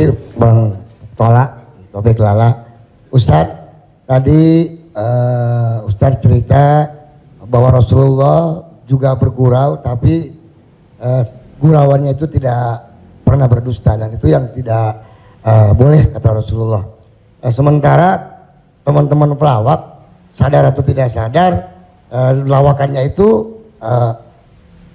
kasih Bang Tola, Topik Lala. Ustadz, tadi Ustadz cerita bahwa Rasulullah juga bergurau, tapi gurauannya itu tidak pernah berdusta, dan itu yang tidak boleh kata Rasulullah. Sementara teman-teman pelawak sadar atau tidak sadar lawakannya itu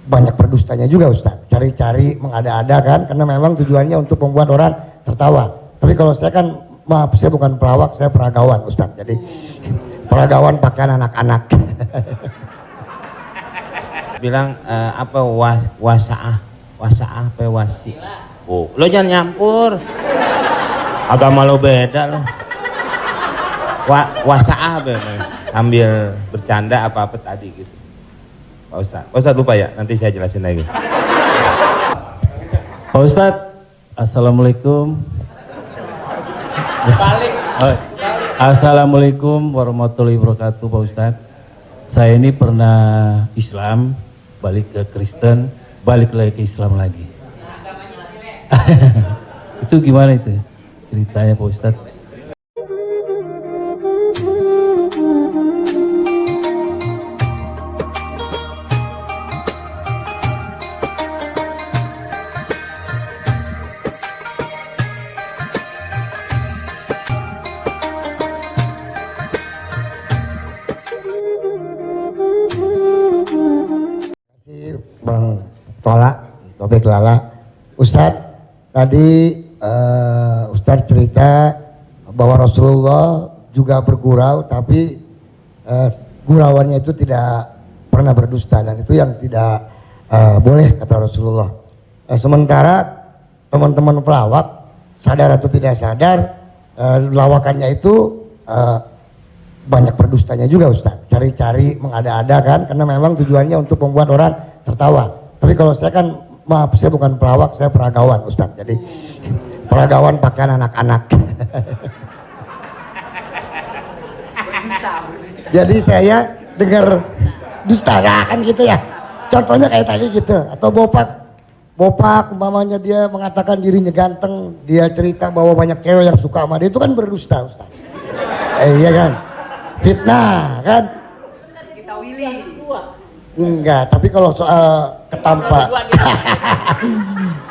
banyak berdustanya juga Ustadz, cari-cari mengada-ada kan, karena memang tujuannya untuk membuat orang tertawa. Tapi kalau saya kan, maaf, saya bukan pelawak, saya peragawan Ustadz, jadi peragawan pakaian anak-anak. Bilang apa wasaah apa wasi. Oh, lo jangan nyampur, agama lo beda lo. Wasaah ambil bercanda apa tadi gitu. Pak Ustadz lupa ya, nanti saya jelasin lagi. Pak Ustadz, assalamualaikum. Assalamualaikum warahmatullahi wabarakatuh Pak Ustadz. Saya ini pernah Islam, balik ke Kristen, balik lagi ke Islam lagi. Itu gimana itu ceritanya Pak Ustadz? Bang Tola, Topik Lala. Ustadz, tadi Ustadz cerita bahwa Rasulullah juga bergurau, tapi gurauannya itu tidak pernah berdusta, dan itu yang tidak boleh kata Rasulullah. Sementara teman-teman pelawak sadar atau tidak sadar lawakannya itu banyak berdustanya juga Ustadz, cari-cari mengada-ada kan, karena memang tujuannya untuk membuat orang tertawa. Tapi kalau saya kan, maaf, saya bukan pelawak, saya peragawan Ustadz, jadi peragawan pakaian anak-anak. Jadi saya dengar dusta kan gitu ya, contohnya kayak tadi gitu, atau bopak umpamanya dia mengatakan dirinya ganteng, dia cerita bahwa banyak cewek yang suka sama dia, itu kan berdusta Ustadz. Iya kan, fitnah kan. Kita Willy enggak, tapi kalau soal ketampak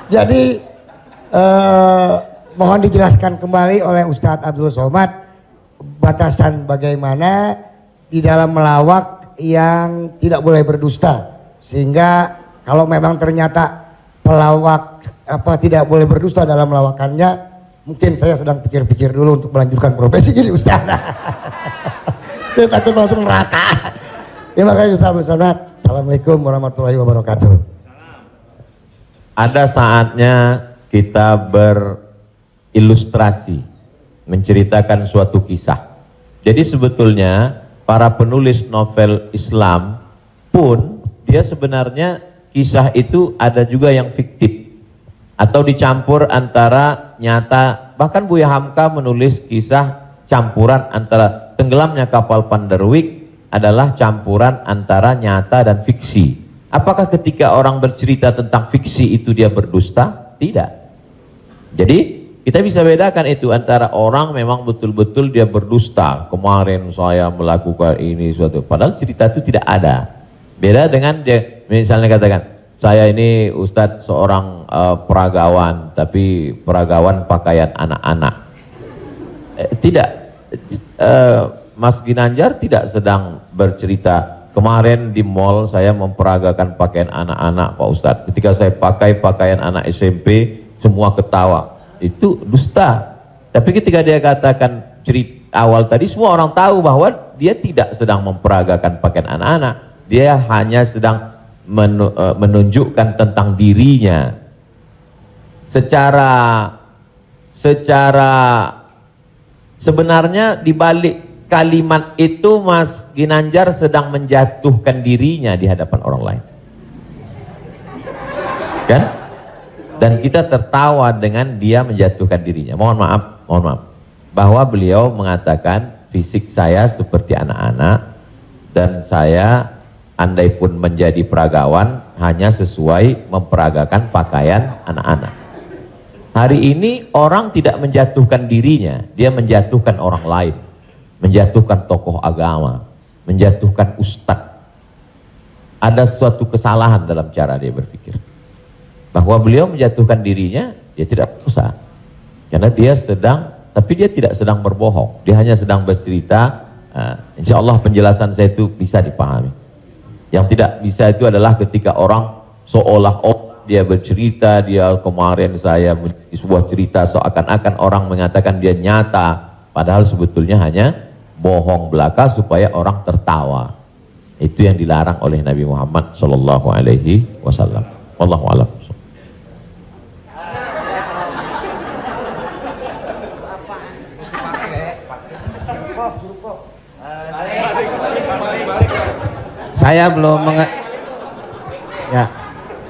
jadi mohon dijelaskan kembali oleh Ustadz Abdul Somad batasan bagaimana di dalam melawak yang tidak boleh berdusta, sehingga kalau memang ternyata pelawak tidak boleh berdusta dalam melawakannya, mungkin saya sedang pikir-pikir dulu untuk melanjutkan profesi ini Ustadz. Saya takut langsung neraka. Terima kasih Ustadz Abdul Somad. Assalamualaikum warahmatullahi wabarakatuh. Ada saatnya kita berilustrasi, menceritakan suatu kisah. Jadi sebetulnya para penulis novel Islam pun dia sebenarnya kisah itu ada juga yang fiktif atau dicampur antara nyata. Bahkan Buya Hamka menulis kisah campuran antara tenggelamnya kapal Panderwick adalah campuran antara nyata dan fiksi. Apakah ketika orang bercerita tentang fiksi itu dia berdusta? Tidak. Jadi kita bisa bedakan itu antara orang memang betul-betul dia berdusta. Kemarin saya melakukan ini suatu, padahal cerita itu tidak ada. Beda dengan dia misalnya katakan, saya ini Ustadz seorang peragawan, tapi peragawan pakaian anak-anak. Tidak. Mas Ginanjar tidak sedang bercerita, kemarin di mall saya memperagakan pakaian anak-anak Pak Ustadz. Ketika saya pakai pakaian anak SMP, semua ketawa. Itu dusta. Tapi ketika dia katakan cerita awal tadi, semua orang tahu bahwa dia tidak sedang memperagakan pakaian anak-anak. Dia hanya sedang menunjukkan tentang dirinya. Secara sebenarnya di balik kalimat itu Mas Ginanjar sedang menjatuhkan dirinya di hadapan orang lain, kan? Dan kita tertawa dengan dia menjatuhkan dirinya. Mohon maaf, bahwa beliau mengatakan fisik saya seperti anak-anak, dan saya andai pun menjadi peragawan hanya sesuai memperagakan pakaian anak-anak. Hari ini orang tidak menjatuhkan dirinya, dia menjatuhkan orang lain, menjatuhkan tokoh agama, menjatuhkan ustadz. Ada suatu kesalahan dalam cara dia berpikir. Bahwa beliau menjatuhkan dirinya, dia tidak usah. Karena dia tapi dia tidak sedang berbohong. Dia hanya sedang bercerita. Insya Allah penjelasan saya itu bisa dipahami. Yang tidak bisa itu adalah ketika orang seolah-olah dia bercerita, dia kemarin saya menjadi sebuah cerita seakan-akan orang mengatakan dia nyata. Padahal sebetulnya hanya bohong belaka supaya orang tertawa. Itu yang dilarang oleh Nabi Muhammad Sallallahu Alaihi Wasallam. Wallahu a'lam.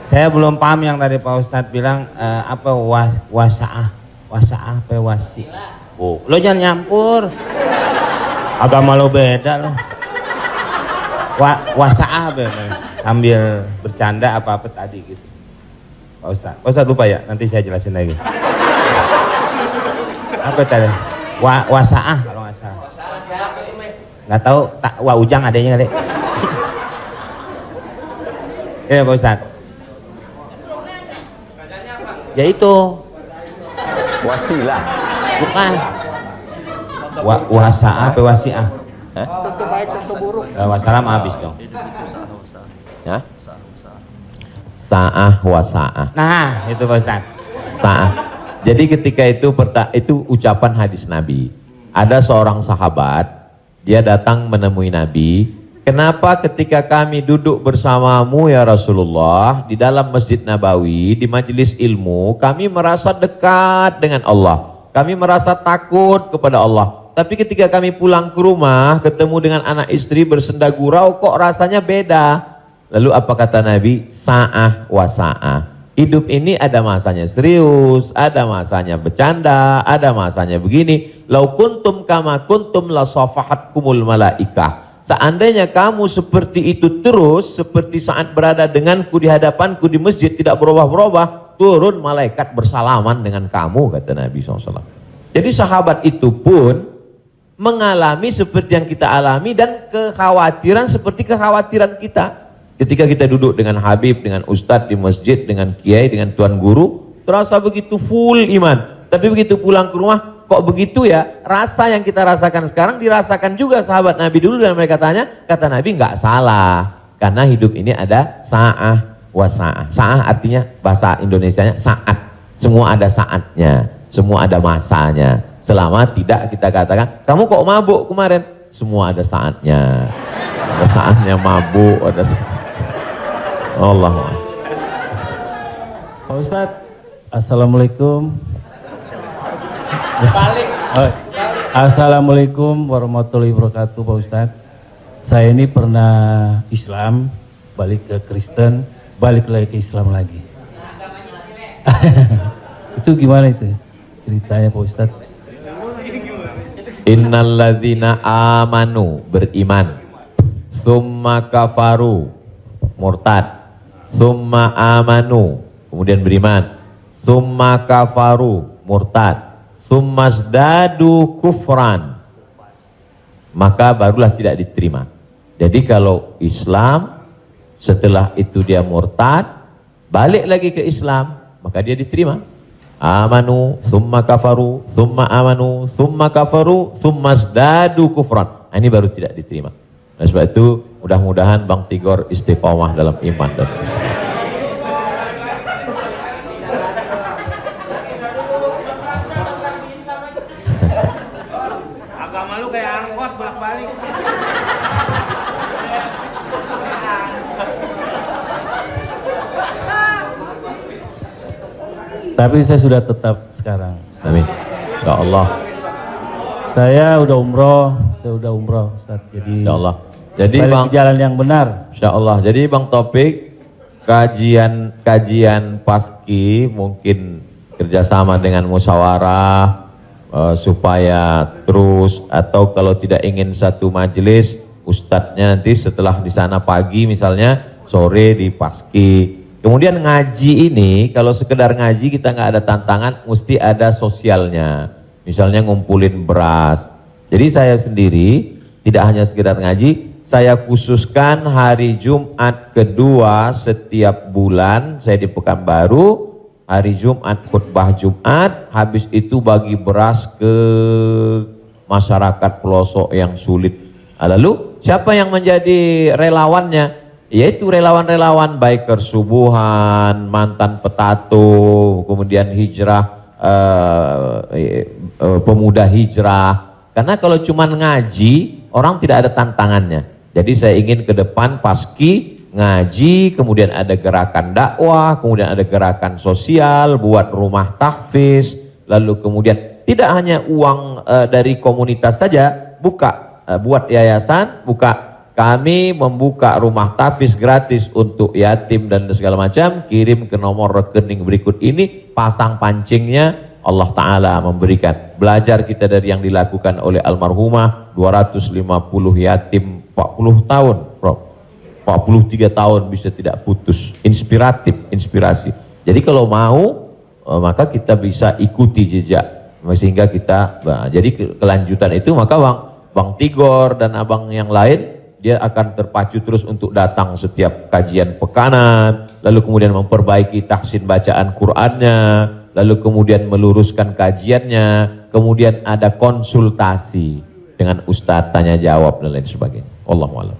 Saya belum paham yang tadi Pak Ustadz bilang apa wasaah apa wasi. Oh, lo jangan nyampur. Agama lo beda lo. Wasaah sambil bercanda apa tadi gitu. Pak Ustadz lupa ya, nanti saya jelasin lagi. Apa tadi? Wasaah kalau nggak salah. Nggak tahu, ujang adanya kali. Ya Pak Ustadz. Ya itu. Wasilah. Bukan. Wasaah apa wasiah? Tentu baik tentu buruk. Wassalam habis dong. Ya? Sa'ah wa sa'ah. Nah, itu Pak Ustadz. Sa'ah. Jadi ketika itu ucapan hadis Nabi. Ada seorang sahabat, dia datang menemui Nabi. Kenapa ketika kami duduk bersamamu ya Rasulullah di dalam Masjid Nabawi, di majelis ilmu, kami merasa dekat dengan Allah. Kami merasa takut kepada Allah. Tapi ketika kami pulang ke rumah, ketemu dengan anak istri bersenda gurau, kok rasanya beda. Lalu apa kata Nabi? Sa'ah wa sa'ah. Hidup ini ada masanya serius, ada masanya bercanda, ada masanya begini. Lau kuntum kama kuntum la safahatkumul malaikah. Seandainya kamu seperti itu terus, seperti saat berada denganku di hadapanku di masjid, tidak berubah-berubah, turun malaikat bersalaman dengan kamu, kata Nabi SAW. Jadi sahabat itu pun mengalami seperti yang kita alami dan kekhawatiran seperti kekhawatiran kita. Ketika kita duduk dengan Habib, dengan Ustadz di masjid, dengan Kiai, dengan Tuan Guru, terasa begitu full iman. Tapi begitu pulang ke rumah, kok begitu ya? Rasa yang kita rasakan sekarang dirasakan juga sahabat Nabi dulu, dan mereka tanya, kata Nabi nggak salah, karena hidup ini ada sa'ah wa sa'ah. Sa'ah artinya bahasa Indonesianya saat. Semua ada saatnya, semua ada masanya. Selama tidak kita katakan, kamu kok mabuk kemarin? Semua ada saatnya. Ada saatnya mabuk, ada Allah. Pak Ustadz, Assalamualaikum. Assalamualaikum warahmatullahi wabarakatuh Pak Ustadz. Saya ini pernah Islam, balik ke Kristen, balik lagi ke Islam lagi. Itu gimana itu ceritanya Pak Ustadz? Innalladzina amanu, beriman, summa kafaru, murtad, summa amanu, kemudian beriman, summa kafaru, murtad, summa zdadu kufran, maka barulah tidak diterima. Jadi kalau Islam setelah itu dia murtad, balik lagi ke Islam, maka dia diterima. Amanu, summa kafaru, summa amanu, summa kafaru, summa zdadu kufran. Nah, ini baru tidak diterima. Nah, sebab itu mudah-mudahan Bang Tigor istiqomah dalam iman dan Agama lu kayak angkos bolak-balik. Tapi saya sudah tetap sekarang. amin. Ya Allah. Saya udah umroh Ustaz. Jadi Ya Allah. Jadi balik Bang, ke jalan yang benar. Insya Allah. Jadi Bang Topik, kajian paski mungkin kerjasama dengan musyawarah supaya terus, atau kalau tidak ingin satu majelis, ustadznya nanti setelah di sana pagi misalnya, sore di paski. Kemudian ngaji ini, kalau sekedar ngaji kita nggak ada tantangan, mesti ada sosialnya. Misalnya ngumpulin beras. Jadi saya sendiri tidak hanya sekedar ngaji, saya khususkan hari Jumat kedua setiap bulan, saya di Pekanbaru, hari Jumat khutbah Jumat, habis itu bagi beras ke masyarakat pelosok yang sulit. Lalu siapa yang menjadi relawannya? Yaitu relawan-relawan biker subuhan, mantan petato, kemudian hijrah, pemuda hijrah. Karena kalau cuma ngaji, orang tidak ada tantangannya. Jadi saya ingin ke depan paski ngaji, kemudian ada gerakan dakwah, kemudian ada gerakan sosial, buat rumah tahfiz, lalu kemudian tidak hanya uang dari komunitas saja, buat yayasan, kami membuka rumah tahfiz gratis untuk yatim dan segala macam, kirim ke nomor rekening berikut ini, pasang pancingnya, Allah Ta'ala memberikan. Belajar kita dari yang dilakukan oleh almarhumah, 250 yatim 40 tahun, Prof. 43 tahun bisa tidak putus. Inspirasi. Jadi kalau mau, maka kita bisa ikuti jejak. Sehingga kita, jadi kelanjutan itu, maka Bang Tigor dan abang yang lain, dia akan terpacu terus untuk datang setiap kajian pekanan, lalu kemudian memperbaiki tahsin bacaan Qur'annya, lalu kemudian meluruskan kajiannya, kemudian ada konsultasi dengan ustadz, tanya jawab dan lain sebagainya. Wallahu a'lam.